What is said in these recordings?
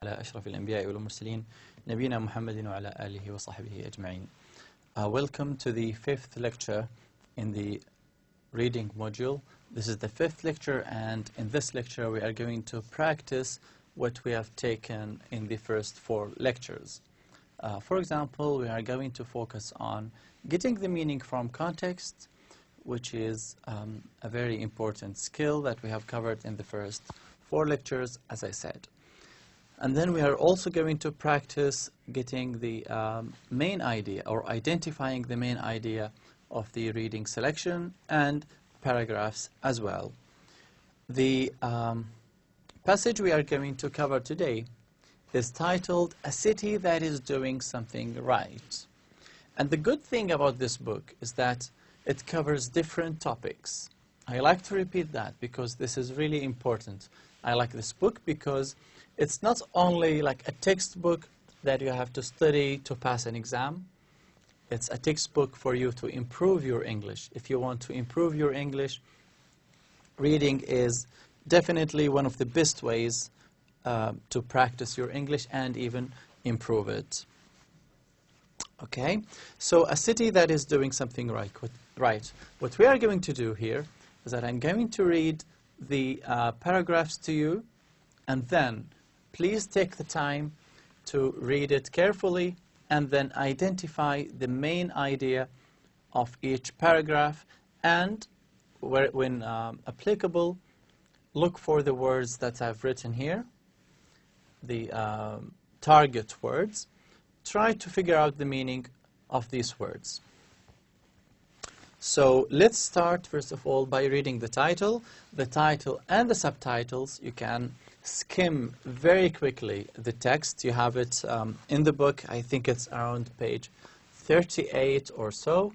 على أشرف الأنبياء والمرسلين نبينا محمد وعلى آله وصحبه أجمعين. Welcome to the fifth lecture in the reading module. This is the fifth lecture, and in this lecture we are going to practice what we have taken in the first four lectures. For example, we are going to focus on getting the meaning from context, which is a very important skill that we have covered in the first four lectures, as I said. And then we are also going to practice getting the main idea, or identifying the main idea of the reading selection and paragraphs as well. The passage we are going to cover today is titled "A City That Is Doing Something Right." And the good thing about this book is that it covers different topics. I like to repeat that because this is really important. I like this book because it's not only like a textbook that you have to study to pass an exam. It's a textbook for you to improve your English. If you want to improve your English, reading is definitely one of the best ways to practice your English and even improve it. Okay, so a city that is doing something right. What we are going to do here is that I'm going to read the paragraphs to you, and then please take the time to read it carefully and then identify the main idea of each paragraph, and when applicable, look for the words that I've written here, the target words. Try to figure out the meaning of these words. So let's start first of all by reading the title and the subtitles. You can skim very quickly the text. You have it in the book. I think it's around page 38 or so.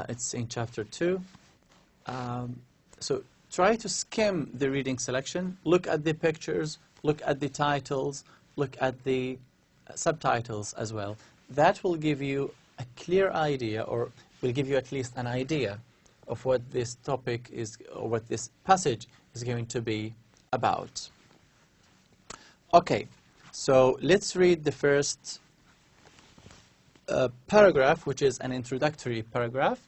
It's in chapter 2. So try to skim the reading selection. Look at the pictures, look at the titles, look at the subtitles as well. That will give you a clear idea, or will give you at least an idea of what this topic is, or what this passage is going to be about. Okay, so let's read the first paragraph, which is an introductory paragraph.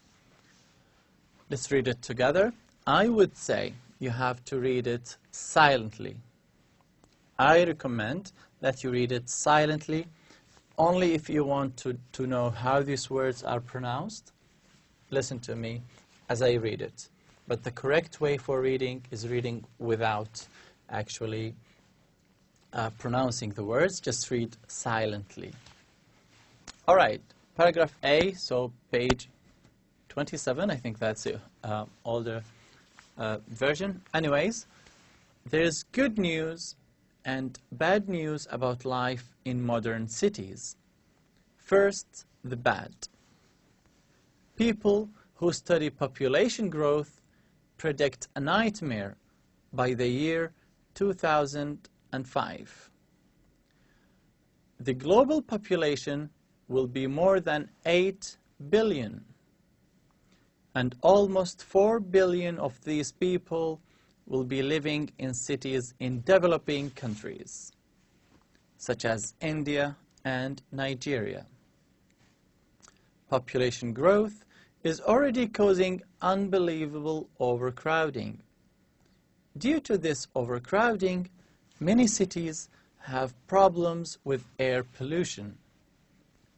Let's read it together. I would say you have to read it silently. I recommend that you read it silently, only if you want to know how these words are pronounced. Listen to me as I read it. But the correct way for reading is reading without actually pronouncing the words. Just read silently. All right, paragraph A, so page 27. I think that's the older version. Anyways, there's good news and bad news about life in modern cities. First, the bad. People who study population growth predict a nightmare by the year 2005. The global population will be more than 8 billion, and almost 4 billion of these people will be living in cities in developing countries, such as India and Nigeria. Population growth is already causing unbelievable overcrowding. Due to this overcrowding, many cities have problems with air pollution,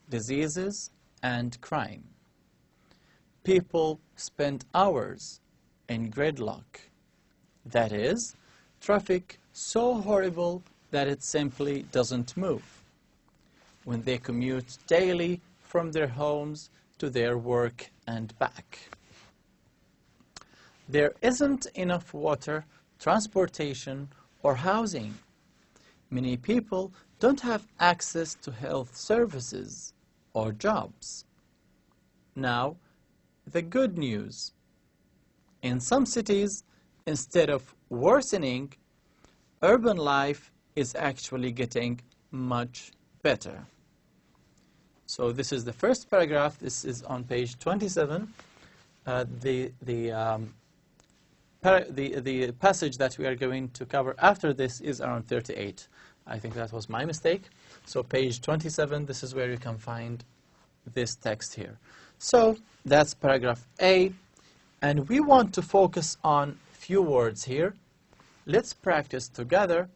diseases, and crime. People spend hours in gridlock. That is, traffic so horrible that it simply doesn't move when they commute daily from their homes to their work and back. There isn't enough water, transportation, or housing. Many people don't have access to health services or jobs. Now, the good news. In some cities, instead of worsening, urban life is actually getting much better. So this is the first paragraph. This is on page 27. The passage that we are going to cover after this is around 38. I think that was my mistake. So page 27, this is where you can find this text here. So that's paragraph A, and we want to focus on few words here. Let's practice together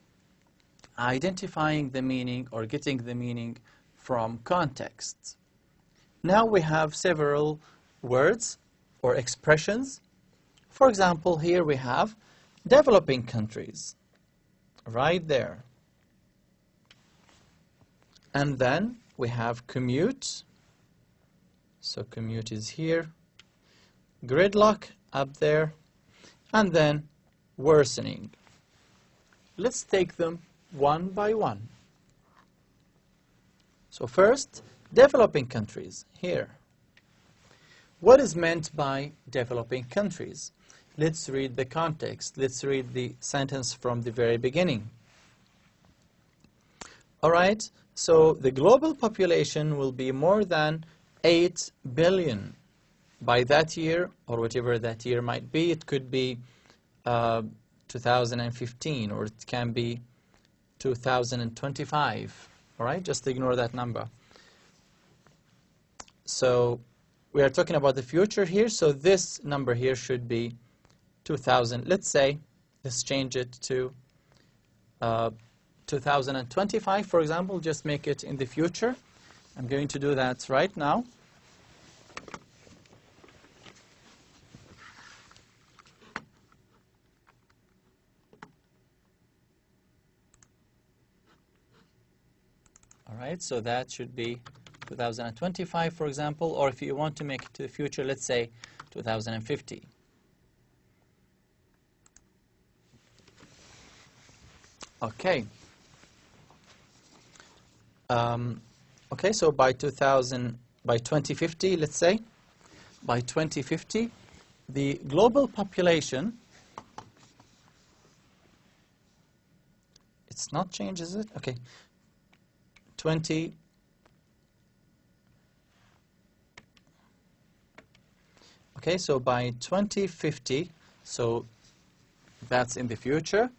identifying the meaning or getting the meaning from context. Now we have several words or expressions. For example, here we have developing countries, right there. And then we have commute. So commute is here. Gridlock up there. And then worsening. Let's take them one by one. So first, developing countries, here. What is meant by developing countries? Let's read the context. Let's read the sentence from the very beginning. All right, so the global population will be more than 8 billion by that year, or whatever that year might be. It could be 2015, or it can be 2025. All right, just ignore that number. So we are talking about the future here, so this number here should be 2000. Let's change it to 2025, for example. Just make it in the future. I'm going to do that right now. All right, so that should be 2025, for example, or if you want to make it to the future, let's say 2050. Okay. Okay, so by 2050, let's say, by 2050, the global population, it's not changed, is it? Okay. Okay, so by 2050, so that's in the future,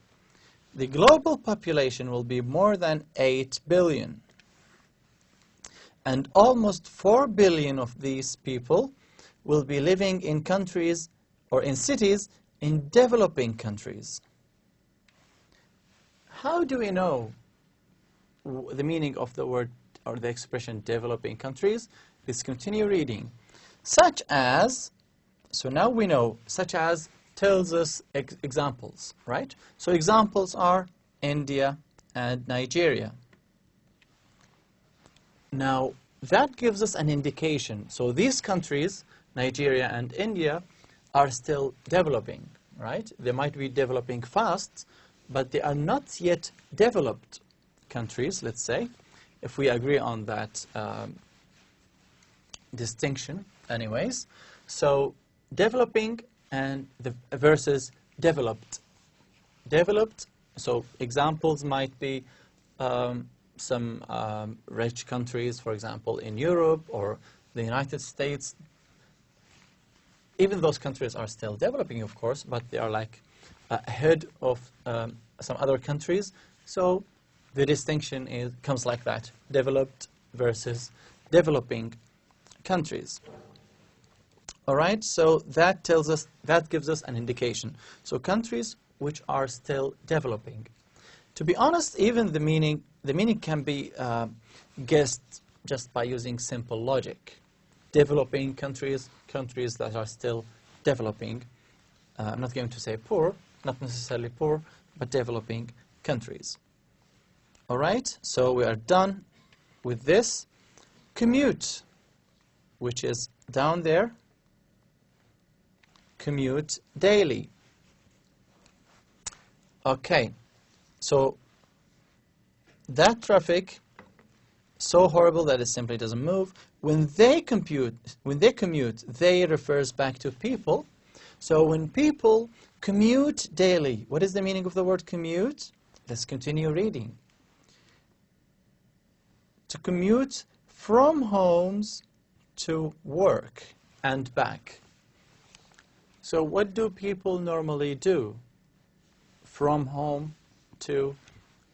the global population will be more than 8 billion. And almost 4 billion of these people will be living in countries or in cities in developing countries. How do we know the meaning of the word or the expression developing countries? Let's continue reading. Such as, so now we know, such as tells us examples, right? So examples are India and Nigeria. Now, that gives us an indication. So these countries, Nigeria and India, are still developing, right? They might be developing fast, but they are not yet developed countries, let's say, if we agree on that distinction anyways. So developing and versus developed. Developed, so examples might be some rich countries, for example, in Europe or the United States. Even those countries are still developing, of course, but they are like ahead of some other countries. So the distinction comes like that: developed versus developing countries. All right, so that tells us, that gives us an indication. So countries which are still developing. To be honest, even the meaning can be guessed just by using simple logic. Developing countries, countries that are still developing. I'm not going to say poor, not necessarily poor, but developing countries. All right, so we are done with this. Commute, which is down there. Commute daily. Okay, so that traffic, so horrible that it simply doesn't move. When they commute, they refers back to people. So when people commute daily, what is the meaning of the word commute? Let's continue reading. To commute from homes to work and back. So what do people normally do from home to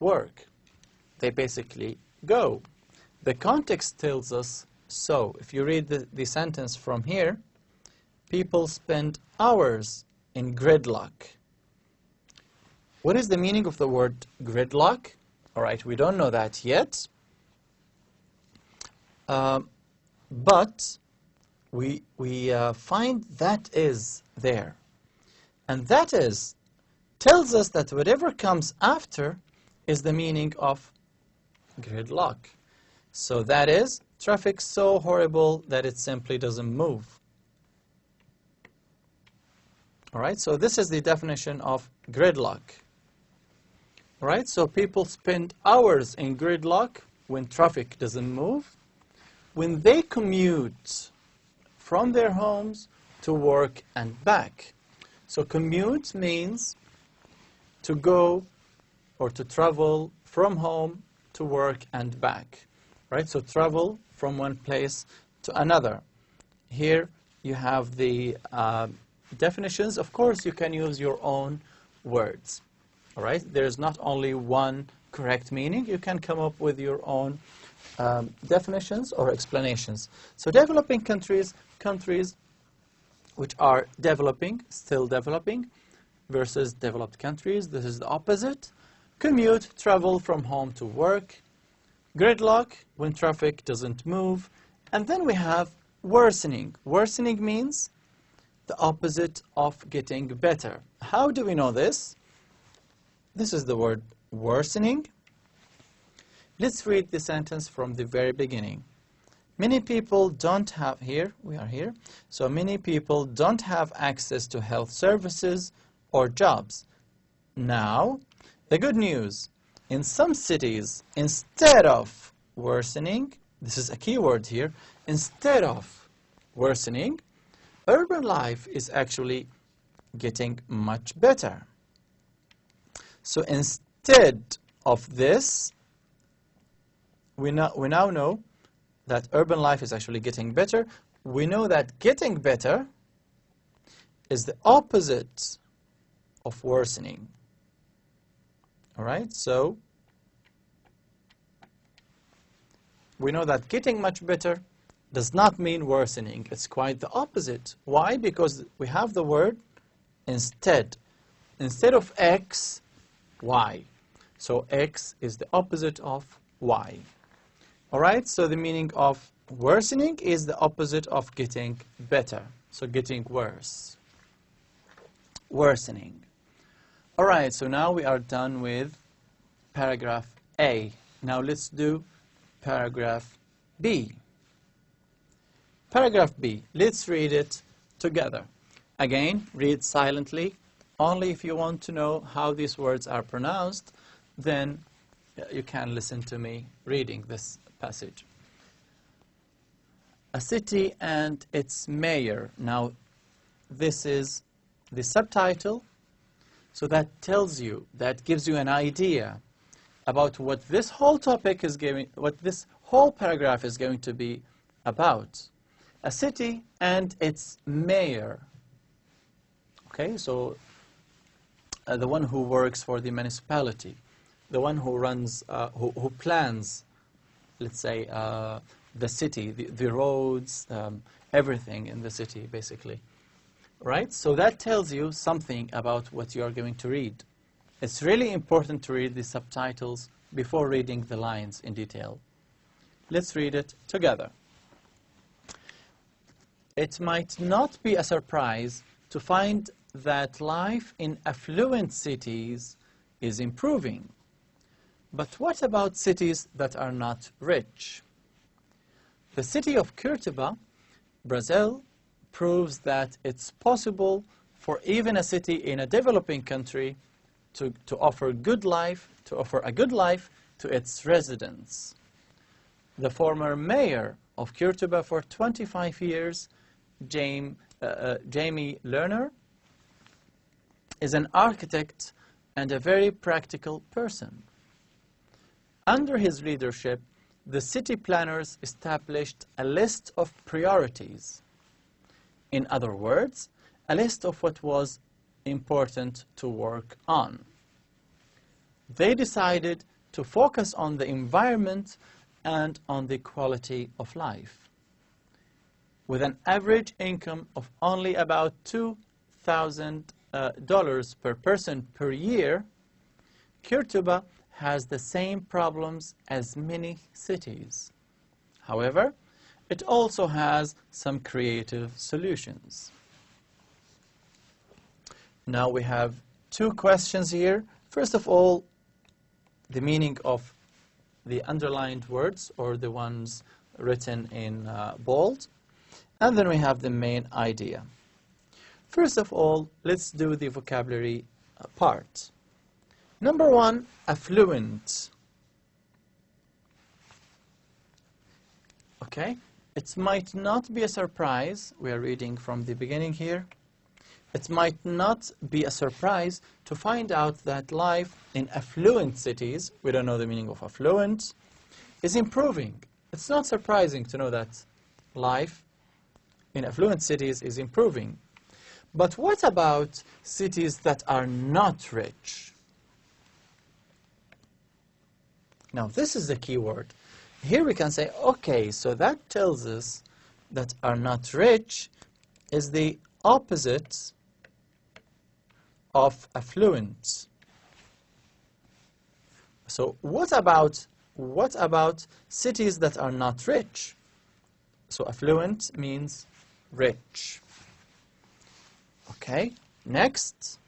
work? they basically go. The context tells us so. If you read the sentence from here, people spend hours in gridlock. What is the meaning of the word gridlock? All right, we don't know that yet. But we find that is there. And that is tells us that whatever comes after is the meaning of gridlock. So that is traffic so horrible that it simply doesn't move. All right, so this is the definition of gridlock. All right, so people spend hours in gridlock when traffic doesn't move, when they commute from their homes to work and back. So commute means to go or to travel from home to work and back, right? So travel from one place to another. Here you have the definitions. Of course, you can use your own words, all right? There's not only one correct meaning. You can come up with your own definitions or explanations. So developing countries which are developing, still developing, versus developed countries. This is the opposite. Commute, travel from home to work. Gridlock, when traffic doesn't move. And then we have worsening. Worsening means the opposite of getting better. How do we know this? This is the word worsening. Let's read the sentence from the very beginning. Many people don't have, here, we are here. So many people don't have access to health services or jobs. Now, the good news, in some cities, instead of worsening, this is a key word here, instead of worsening, urban life is actually getting much better. So instead of this, we now know that urban life is actually getting better. We know that getting better is the opposite of worsening. All right, so we know that getting much better does not mean worsening. It's quite the opposite. Why? Because we have the word instead. Instead of X, Y. So X is the opposite of Y. All right, so the meaning of worsening is the opposite of getting better. So getting worse. Worsening. All right, so now we are done with paragraph A. Now let's do paragraph B. Paragraph B, let's read it together. Again, read silently. Only if you want to know how these words are pronounced, then you can listen to me reading this passage. A city and its mayor. Now, this is the subtitle. So that tells you, that gives you an idea about what this whole topic is going, what this whole paragraph is going to be about. A city and its mayor. Okay, so the one who works for the municipality, the one who runs, who plans, let's say, the city, the roads, everything in the city, basically. Right? So that tells you something about what you are going to read. It's really important to read the subtitles before reading the lines in detail. Let's read it together. It might not be a surprise to find that life in affluent cities is improving. But what about cities that are not rich? The city of Curitiba, Brazil, proves that it's possible for even a city in a developing country to offer a good life to its residents. The former mayor of Curitiba for 25 years, Jamie Lerner, is an architect and a very practical person. Under his leadership, the city planners established a list of priorities. In other words, a list of what was important to work on. They decided to focus on the environment and on the quality of life. With an average income of only about $2,000 per person per year, Qurtuba has the same problems as many cities. However, it also has some creative solutions. Now we have two questions here. First of all, the meaning of the underlined words, or the ones written in bold. And then we have the main idea. First of all, let's do the vocabulary part. Number one, affluent. Okay, it might not be a surprise. We are reading from the beginning here. It might not be a surprise to find out that life in affluent cities, we don't know the meaning of affluent, is improving. It's not surprising to know that life in affluent cities is improving. But what about cities that are not rich? Now, this is the key word. Here we can say, okay, so that tells us that are not rich is the opposite of affluent. So what about cities that are not rich? So affluent means rich. Okay, next,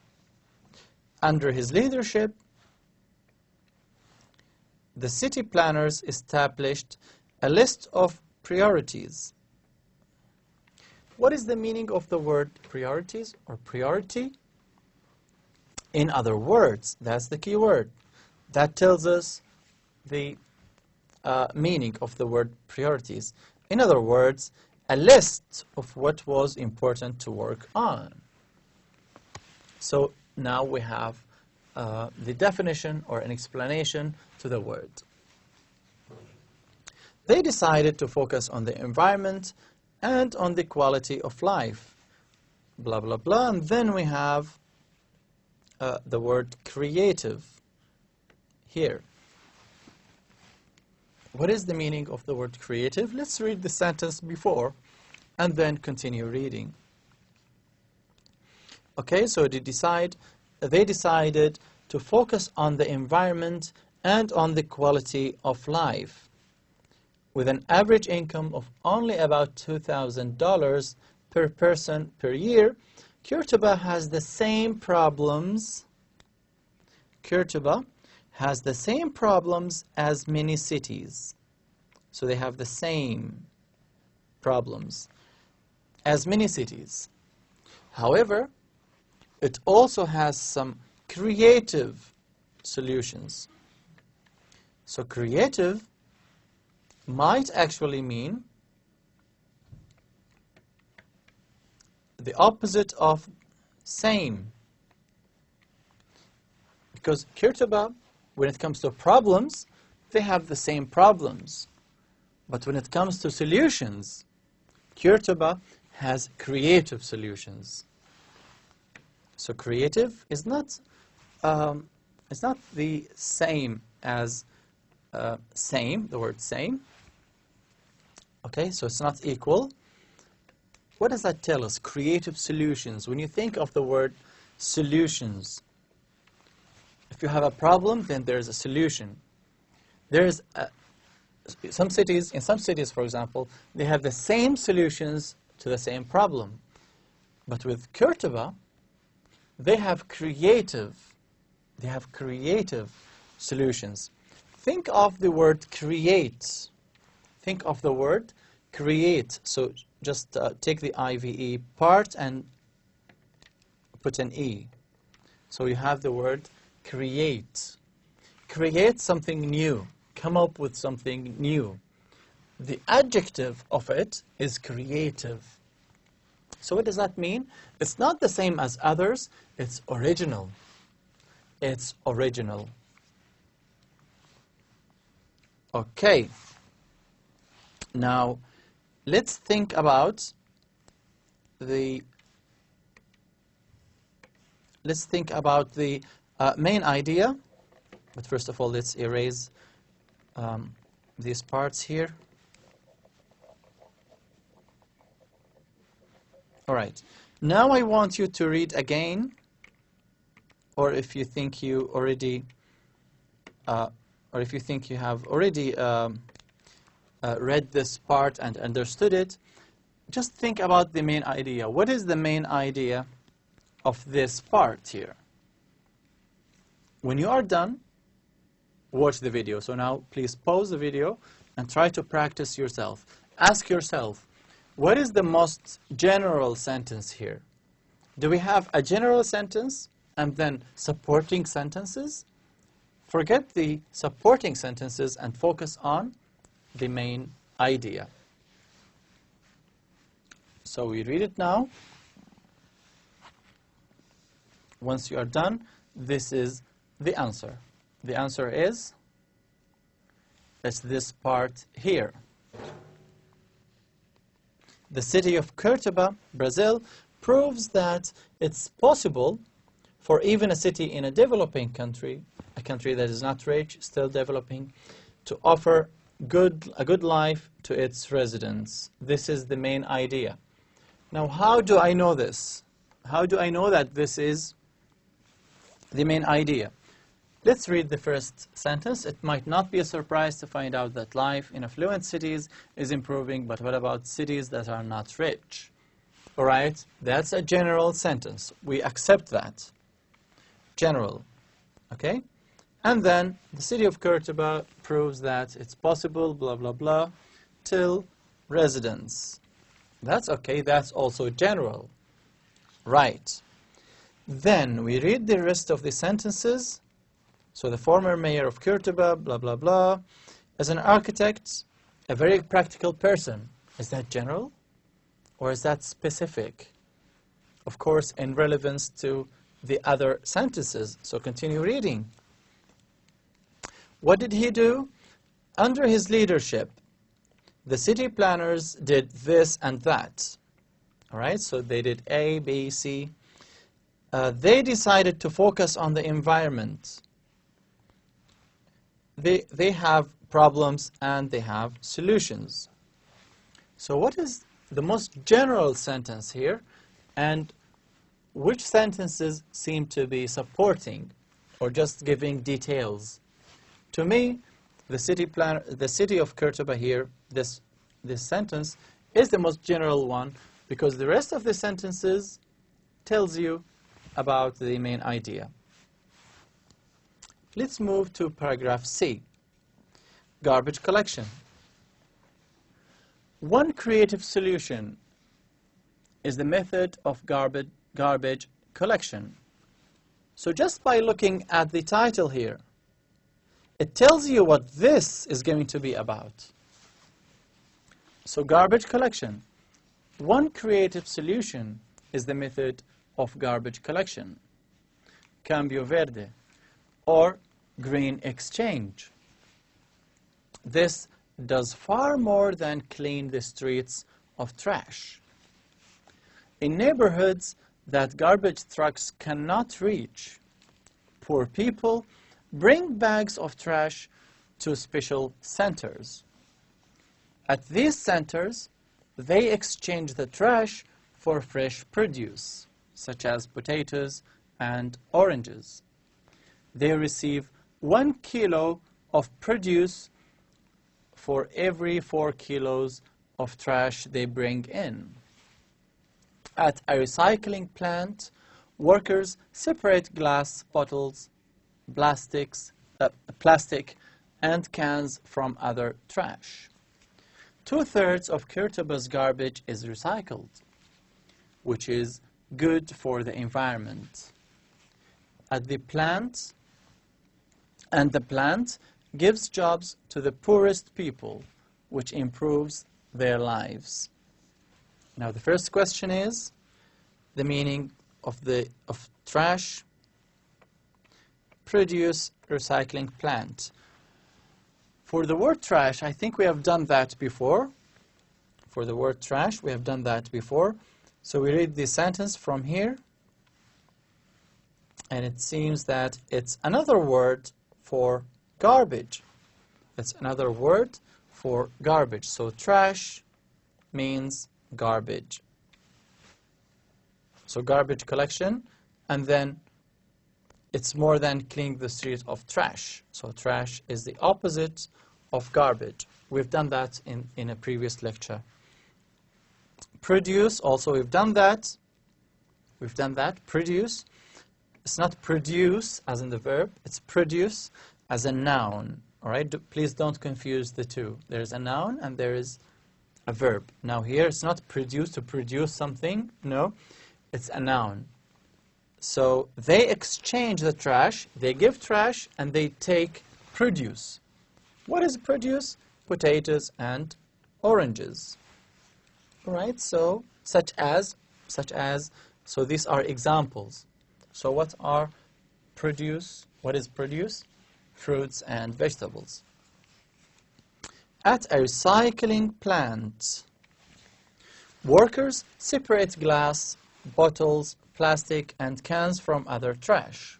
under his leadership, the city planners established a list of priorities. What is the meaning of the word priorities or priority? In other words, that's the key word. That tells us the meaning of the word priorities. In other words, a list of what was important to work on. So now we have the definition or an explanation to the word. They decided to focus on the environment and on the quality of life. Blah, blah, blah. And then we have the word creative here. What is the meaning of the word creative? Let's read the sentence before and then continue reading. Okay, so they decided to focus on the environment and on the quality of life. With an average income of only about $2,000 per person per year, Qurtuba has the same problems. Qurtuba has the same problems as many cities. So they have the same problems as many cities. However, it also has some creative solutions. So creative might actually mean the opposite of same. Because Qurtuba, when it comes to problems, they have the same problems. But when it comes to solutions, Qurtuba has creative solutions. So creative is not the same as same, the word same. Okay, so it's not equal. What does that tell us? Creative solutions. When you think of the word solutions, if you have a problem, then there's a solution. There's in some cities, for example, they have the same solutions to the same problem. But with Qurtuba, they have creative solutions. Think of the word create. Think of the word create. So just take the IVE part and put an E. So you have the word create. Create something new. Come up with something new. The adjective of it is creative. So what does that mean? It's not the same as others. It's original. It's original. Okay. Now, let's think about the main idea. But first of all, let's erase these parts here. All right. Now I want you to read again, or if you think you already, or if you think you have already read this part and understood it, just think about the main idea. What is the main idea of this part here? When you are done, watch the video. So now please pause the video and try to practice yourself. Ask yourself, what is the most general sentence here? Do we have a general sentence and then supporting sentences? Forget the supporting sentences and focus on the main idea. So we read it now. Once you are done, this is the answer. The answer is, it's this part here. The city of Curitiba, Brazil, proves that it's possible for even a city in a developing country, a country that is not rich, still developing, to offer a good life to its residents. This is the main idea. Now, how do I know this? How do I know that this is the main idea? Let's read the first sentence. It might not be a surprise to find out that life in affluent cities is improving, but what about cities that are not rich? All right, that's a general sentence. We accept that. General, okay? And then the city of Curitiba proves that it's possible, blah, blah, blah, till residents. That's okay, that's also general. Right. Then we read the rest of the sentences. So the former mayor of Curitiba, blah, blah, blah, as an architect, a very practical person. Is that general or is that specific? Of course, in relevance to the other sentences. So continue reading. What did he do? Under his leadership, the city planners did this and that. All right, so they did A, B, C. They decided to focus on the environment. They have problems and they have solutions. So what is the most general sentence here, and which sentences seem to be supporting or just giving details? To me, the city of Curitiba here, this sentence is the most general one, because the rest of the sentences tells you about the main idea. Let's move to paragraph C, garbage collection. One creative solution is the method of garbage collection. So just by looking at the title here, it tells you what this is going to be about. So garbage collection. One creative solution is the method of garbage collection. Cambio verde, or green exchange. This does far more than clean the streets of trash. In neighborhoods that garbage trucks cannot reach, poor people bring bags of trash to special centers. At these centers, they exchange the trash for fresh produce, such as potatoes and oranges. They receive 1 kilo of produce for every 4 kilos of trash they bring in. At a recycling plant, workers separate glass bottles, plastic and cans from other trash. 2/3 of Curitiba's garbage is recycled, which is good for the environment. The plant gives jobs to the poorest people, which improves their lives. Now the first question is the meaning of trash, produce, recycling plant. For the word trash, I think we have done that before. For the word trash, we have done that before. So we read the sentence from here, and it seems that it's another word for garbage. It's another word for garbage. So trash means garbage. So garbage collection, and then it's more than cleaning the street of trash. So trash is the opposite of garbage. We've done that in a previous lecture. Produce, also we've done that. We've done that. Produce. It's not produce as in the verb. It's produce as a noun. All right? Please don't confuse the two. There's a noun and there is a verb. Now here it's not produce to produce something. No, it's a noun. So they exchange the trash. They give trash and they take produce. What is produce? Potatoes and oranges. All right? So such as. So these are examples. So what are produce? What is produce? Fruits and vegetables. At a recycling plant, workers separate glass, bottles, plastic, and cans from other trash.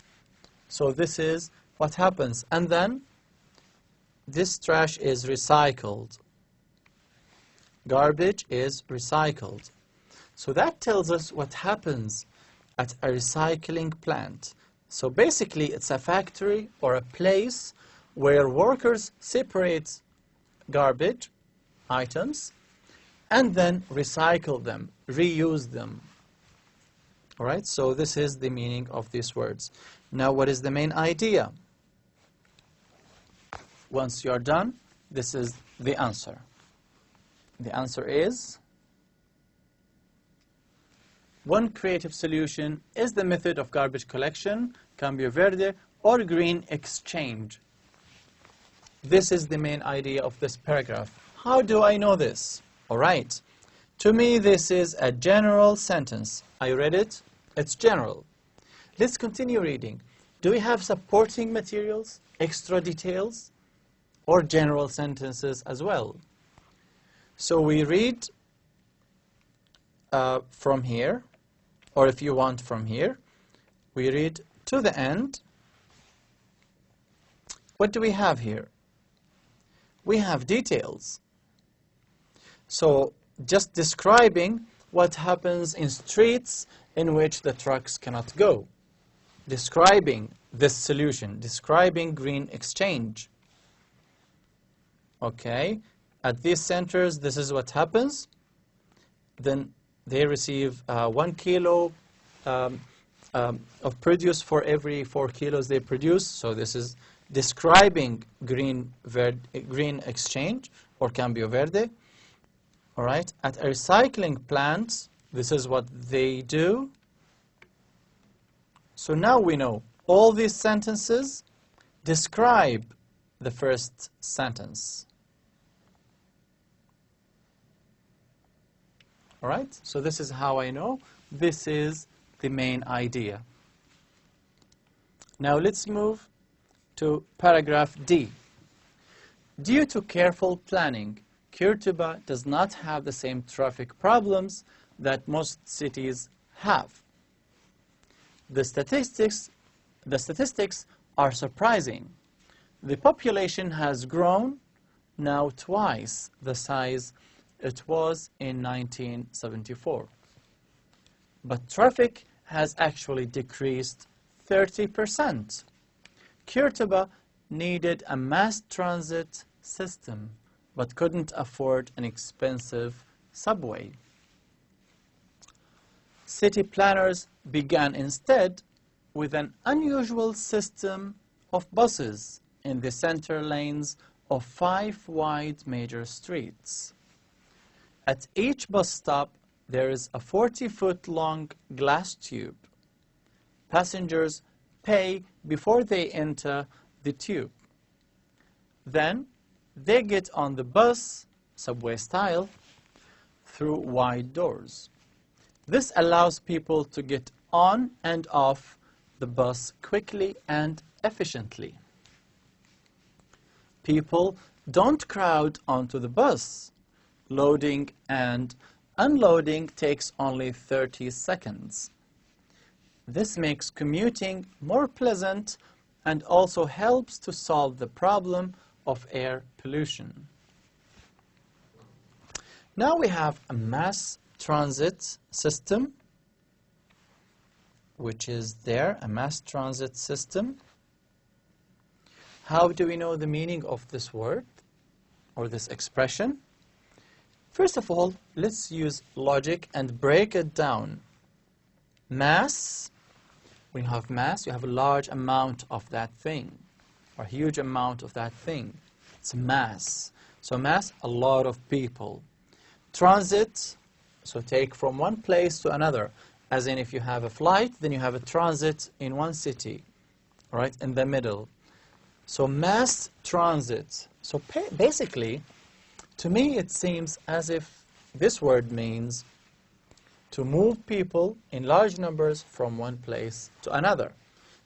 So this is what happens. And then this trash is recycled. Garbage is recycled. So that tells us what happens at a recycling plant. So basically it's a factory or a place where workers separate garbage items and then recycle them, reuse them. All right, so this is the meaning of these words. Now what is the main idea? Once you're done, this is the answer. The answer is, one creative solution is the method of garbage collection, cambio verde, or green exchange. This is the main idea of this paragraph. How do I know this? All right. To me, this is a general sentence. I read it. It's general. Let's continue reading. Do we have supporting materials, extra details, or general sentences as well? So we read from here, or if you want from here, we read to the end. What do we have here? We have details. So just describing what happens in streets in which the trucks cannot go. Describing this solution, describing green exchange. Okay, at these centers, this is what happens. Then they receive 1 kilo of produce for every 4 kilos they produce. So this is describing green exchange or cambio verde. All right. At a recycling plant, this is what they do. So now we know all these sentences describe the first sentence. All right. So this is how I know this is the main idea. Now let's move to paragraph D. Due to careful planning, Kurtuba does not have the same traffic problems that most cities have. The statistics are surprising. The population has grown now twice the size it was in 1974. But traffic has actually decreased 30%. Kurtuba needed a mass transit system, but couldn't afford an expensive subway. City planners began instead with an unusual system of buses in the center lanes of 5 wide major streets. At each bus stop, there is a 40-foot-long glass tube. Passengers pay before they enter the tube. Then they get on the bus, subway style, through wide doors. This allows people to get on and off the bus quickly and efficiently. People don't crowd onto the bus. Loading and unloading takes only 30 seconds. This makes commuting more pleasant and also helps to solve the problem of air pollution. Now we have a mass transit system, which is there, a mass transit system. How do we know the meaning of this word or this expression? First of all, let's use logic and break it down. Mass, when you have mass, you have a large amount of that thing, or a huge amount of that thing. It's mass. So mass, a lot of people. Transit, so take from one place to another. As in, if you have a flight, then you have a transit in one city, right, in the middle. So mass transit. So basically, to me, it seems as if this word means to move people in large numbers from one place to another.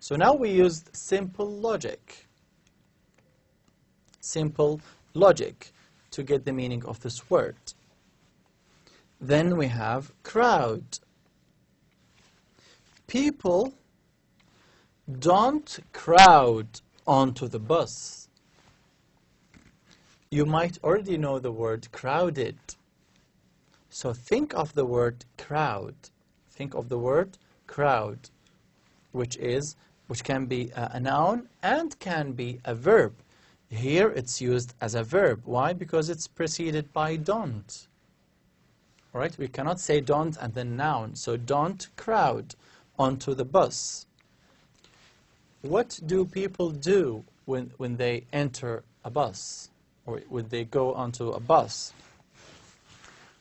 So now we used simple logic. Simple logic to get the meaning of this word. Then we have crowd. People don't crowd onto the bus. You might already know the word crowded. So think of the word crowd. Think of the word crowd, which can be a noun and can be a verb. Here it's used as a verb. Why? Because it's preceded by don't. All right? We cannot say don't and then noun. So don't crowd onto the bus. What do people do when they enter a bus or when they go onto a bus?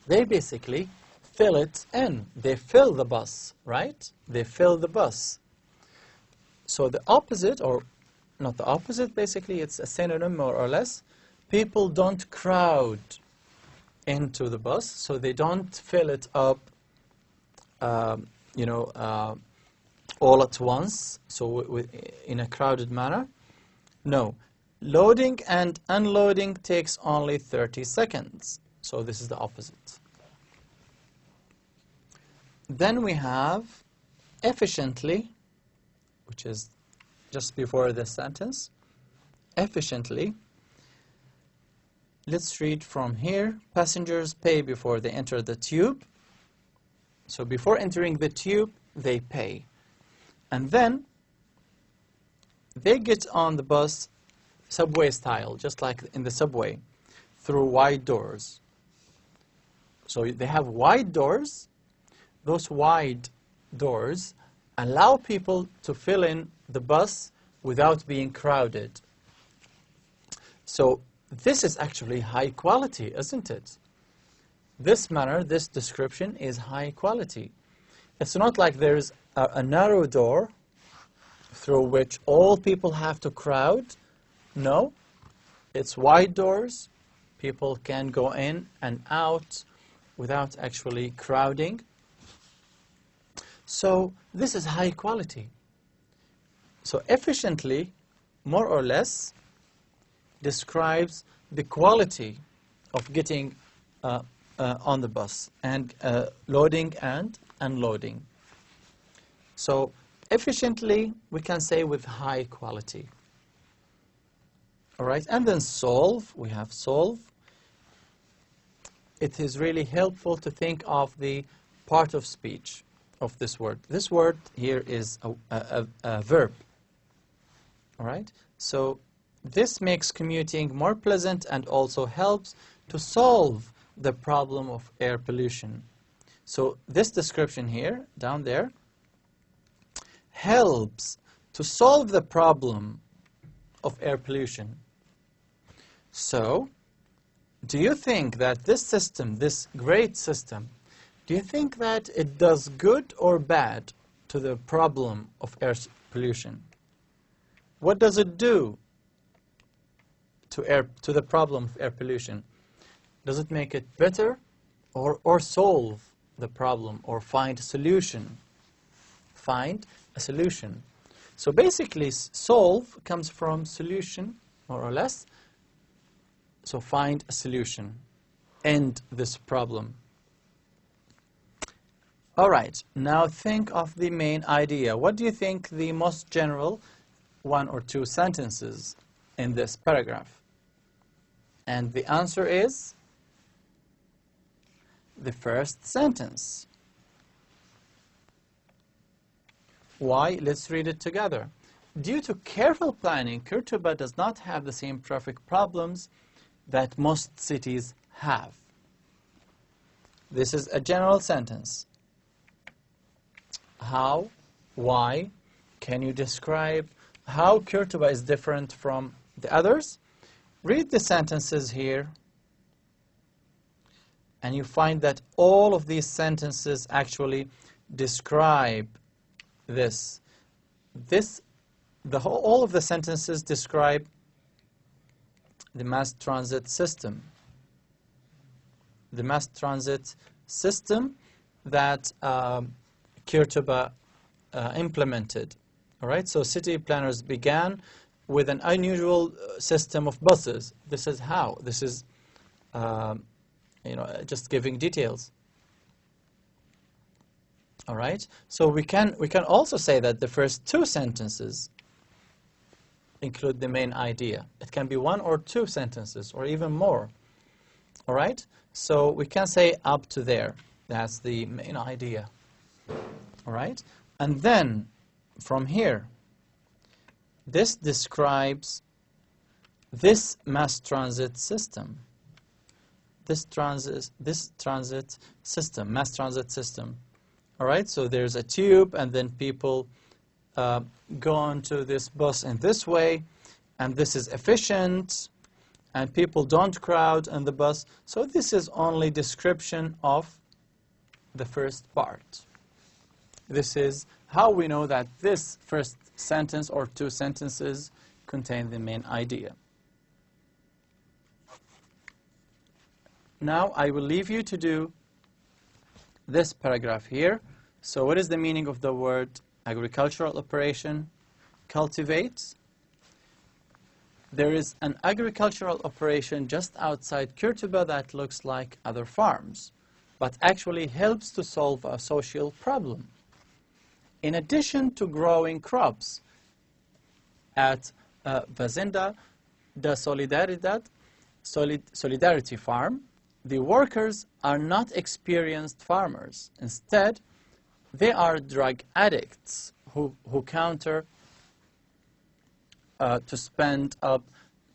They basically fill it in. They fill the bus, right? They fill the bus. So the opposite, or not the opposite, basically it's a synonym more or less. People don't crowd into the bus, so they don't fill it up, all at once, so in a crowded manner. No. Loading and unloading takes only 30 seconds. So this is the opposite. Then we have efficiently, which is just before the sentence. Efficiently. Let's read from here. Passengers pay before they enter the tube. So before entering the tube, they pay. And then they get on the bus subway style, just like in the subway, through wide doors. So they have wide doors. Those wide doors allow people to fill in the bus without being crowded. So this is actually high quality, isn't it? This manner, this description is high quality. It's not like there's a narrow door through which all people have to crowd. No, it's wide doors. People can go in and out without actually crowding. So this is high quality. So efficiently, more or less, describes the quality of getting on the bus and loading and unloading. So efficiently, we can say with high quality. All right, and then solve, we have solve. It is really helpful to think of the part of speech of this word. This word here is a verb. All right, so this makes commuting more pleasant and also helps to solve the problem of air pollution. So this description here, down there, helps to solve the problem of air pollution. So, do you think that this system, this great system, do you think that it does good or bad to the problem of air pollution? What does it do to the problem of air pollution? Does it make it better or solve the problem or find a solution? Find a solution. So basically, solve comes from solution, more or less. So find a solution. End this problem. All right, now think of the main idea. What do you think the most general one or two sentences in this paragraph? And the answer is the first sentence. Why? Let's read it together. Due to careful planning, Kurtuba does not have the same traffic problems that most cities have. This is a general sentence. How? Why? Can you describe how Kurtuba is different from the others? Read the sentences here, and you find that all of these sentences actually describe this. All of the sentences describe the mass transit system. The mass transit system that Kurtuba implemented. All right, so city planners began with an unusual system of buses. This is how. This is, just giving details. All right, so we can also say that the first two sentences include the main idea. It can be one or two sentences, or even more. All right, so we can say up to there. That's the main idea. All right, and then from here, this describes this mass transit system. Mass transit system. All right, so there's a tube, and then people go onto this bus in this way, and this is efficient, and people don't crowd on the bus. So this is only description of the first part. This is how we know that this first sentence or two sentences contain the main idea. Now I will leave you to do this paragraph here. So what is the meaning of the word agricultural operation? Cultivate. There is an agricultural operation just outside Kurtuba that looks like other farms, but actually helps to solve a social problem. In addition to growing crops, at Fazenda da Solidarity Farm, the workers are not experienced farmers. Instead, they are drug addicts who counter to spend up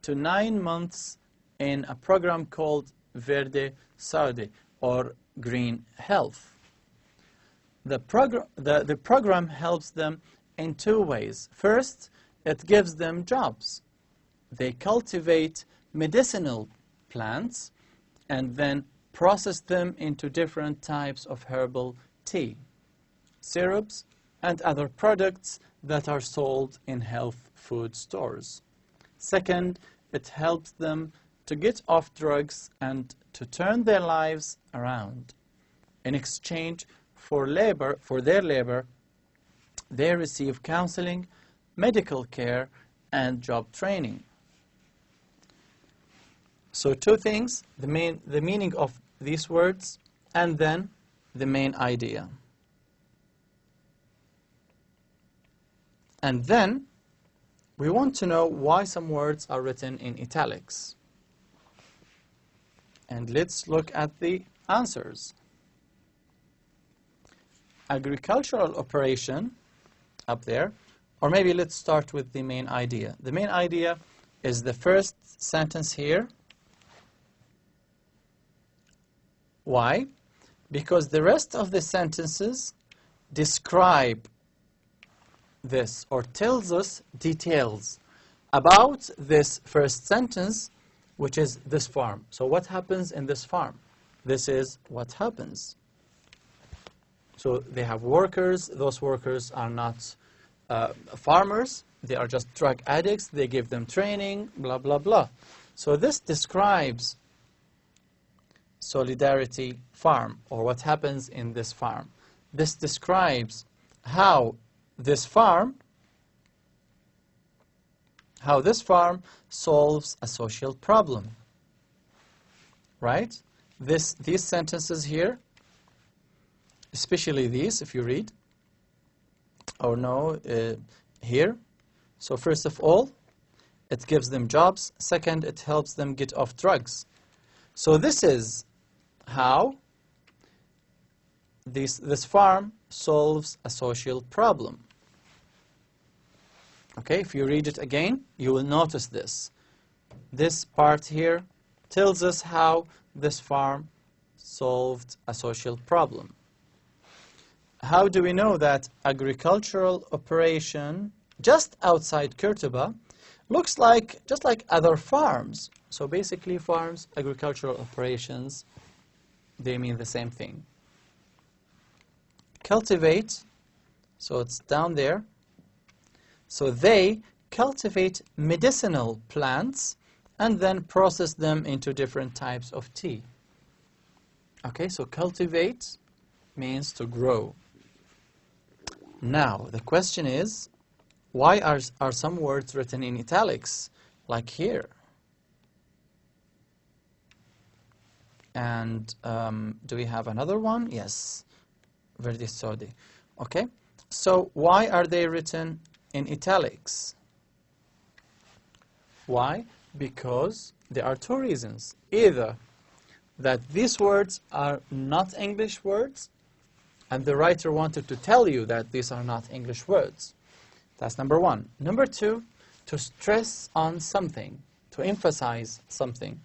to 9 months in a program called Verde Saúde, or Green Health. The program helps them in two ways. First, it gives them jobs. They cultivate medicinal plants and then process them into different types of herbal tea, syrups, and other products that are sold in health food stores. Second, it helps them to get off drugs and to turn their lives around. In exchange for their labor, they receive counseling, medical care, and job training. So two things, the meaning of these words, and then the main idea. And then we want to know why some words are written in italics. And let's look at the answers. Agricultural operation, up there, or maybe let's start with the main idea. The main idea is the first sentence here. Why? Because the rest of the sentences describe this or tells us details about this first sentence, which is this farm. So what happens in this farm? This is what happens. So they have workers. Those workers are not farmers. They are just drug addicts. They give them training, blah, blah, blah. So this describes Solidarity Farm, or what happens in this farm. This describes how this farm solves a social problem. Right? These sentences here, especially these, if you read, or no, here, So first of all, it gives them jobs. Second, it helps them get off drugs. So this is how this farm solves a social problem. Okay, if you read it again, you will notice this. This part here tells us how this farm solved a social problem. How do we know that agricultural operation just outside Kurtuba looks like just like other farms? So basically farms, agricultural operations, they mean the same thing. Cultivate, so it's down there. So they cultivate medicinal plants and then process them into different types of tea. Okay, so cultivate means to grow. Now, the question is, why are some words written in italics, like here? And do we have another one? Yes, Verdi Sodi. Okay, so why are they written in italics? Why? Because there are two reasons. Either that these words are not English words, and the writer wanted to tell you that these are not English words. That's number one. Number two, to stress on something, to emphasize something.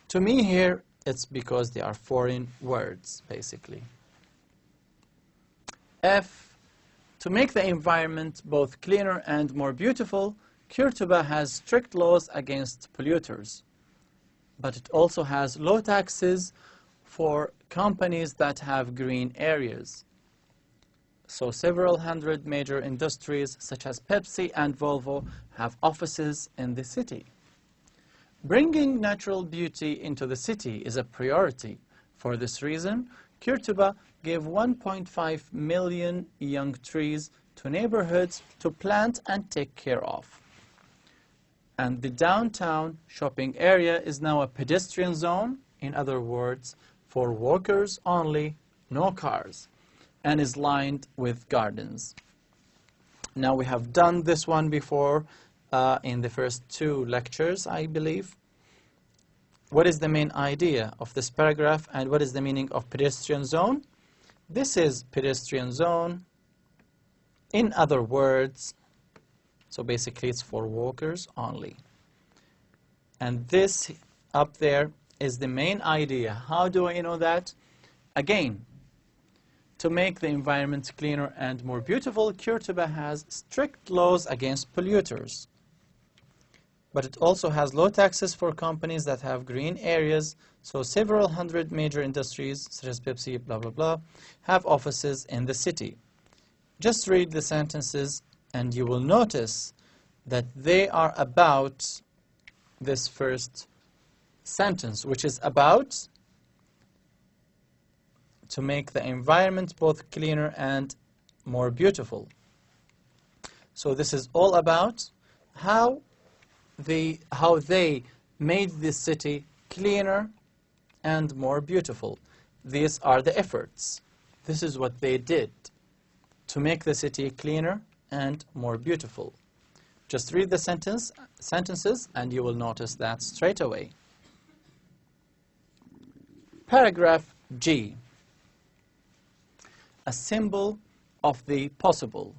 To me here, it's because they are foreign words, basically. F, to make the environment both cleaner and more beautiful, Kurtuba has strict laws against polluters, but it also has low taxes for companies that have green areas. So several hundred major industries such as Pepsi and Volvo have offices in the city. Bringing natural beauty into the city is a priority. For this reason, Kurtuba gave 1.5 million young trees to neighborhoods to plant and take care of. And the downtown shopping area is now a pedestrian zone, in other words, for walkers only, no cars, and is lined with gardens. Now we have done this one before in the first two lectures, I believe. What is the main idea of this paragraph and what is the meaning of pedestrian zone? This is pedestrian zone. In other words, so basically it's for walkers only. And this up there is the main idea. How do I know that? Again, to make the environment cleaner and more beautiful, Kurtuba has strict laws against polluters. But it also has low taxes for companies that have green areas, so several hundred major industries, such as Pepsi, blah, blah, blah, have offices in the city. Just read the sentences and you will notice that they are about this first sentence, which is about to make the environment both cleaner and more beautiful. So this is all about how they made this city cleaner and more beautiful. These are the efforts. This is what they did to make the city cleaner and more beautiful. Just read the sentences and you will notice that straight away. Paragraph G. A symbol of the possible.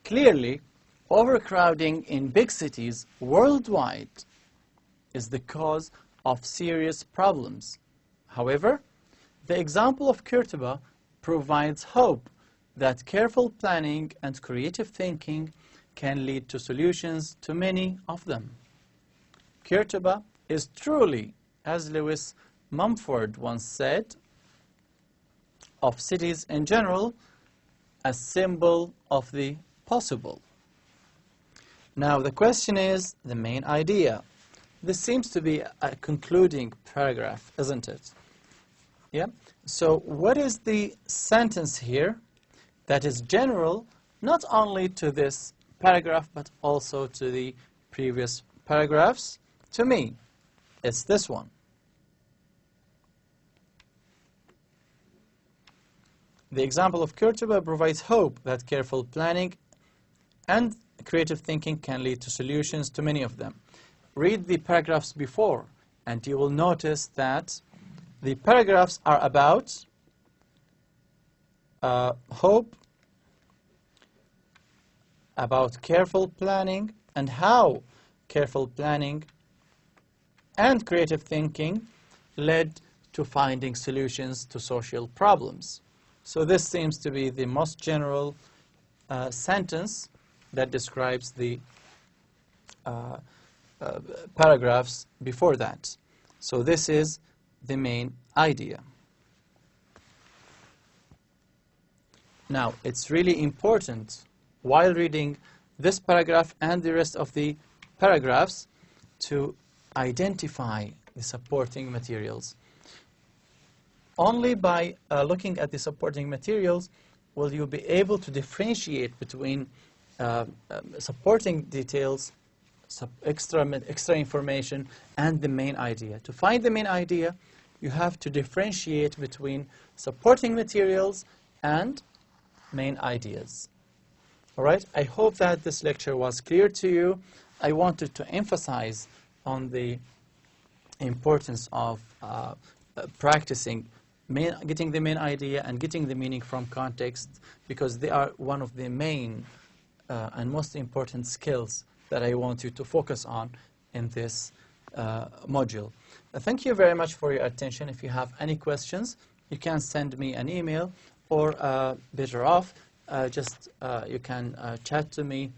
Clearly, overcrowding in big cities worldwide is the cause of serious problems. However, the example of Kurtuba provides hope that careful planning and creative thinking can lead to solutions to many of them. Kurtuba is truly, as Lewis Mumford once said, of cities in general, a symbol of the possible. Now the question is the main idea. This seems to be a concluding paragraph, isn't it? Yeah. So what is the sentence here that is general not only to this paragraph but also to the previous paragraphs? To me, it's this one. The example of Kurtuba provides hope that careful planning and creative thinking can lead to solutions to many of them. Read the paragraphs before, and you will notice that the paragraphs are about hope, about careful planning, and how careful planning and creative thinking led to finding solutions to social problems. So this seems to be the most general sentence that describes the paragraphs before that. So this is the main idea. Now, it's really important while reading this paragraph and the rest of the paragraphs to identify the supporting materials. Only by looking at the supporting materials will you be able to differentiate between supporting details, extra information, and the main idea. To find the main idea, you have to differentiate between supporting materials and main ideas. All right? I hope that this lecture was clear to you. I wanted to emphasize on the importance of practicing getting the main idea and getting the meaning from context, because they are one of the main and most important skills that I want you to focus on in this module. Thank you very much for your attention. If you have any questions, you can send me an email, or better off, you can chat to me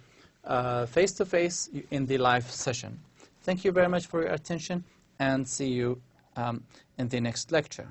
face-to-face in the live session. Thank you very much for your attention, and see you in the next lecture.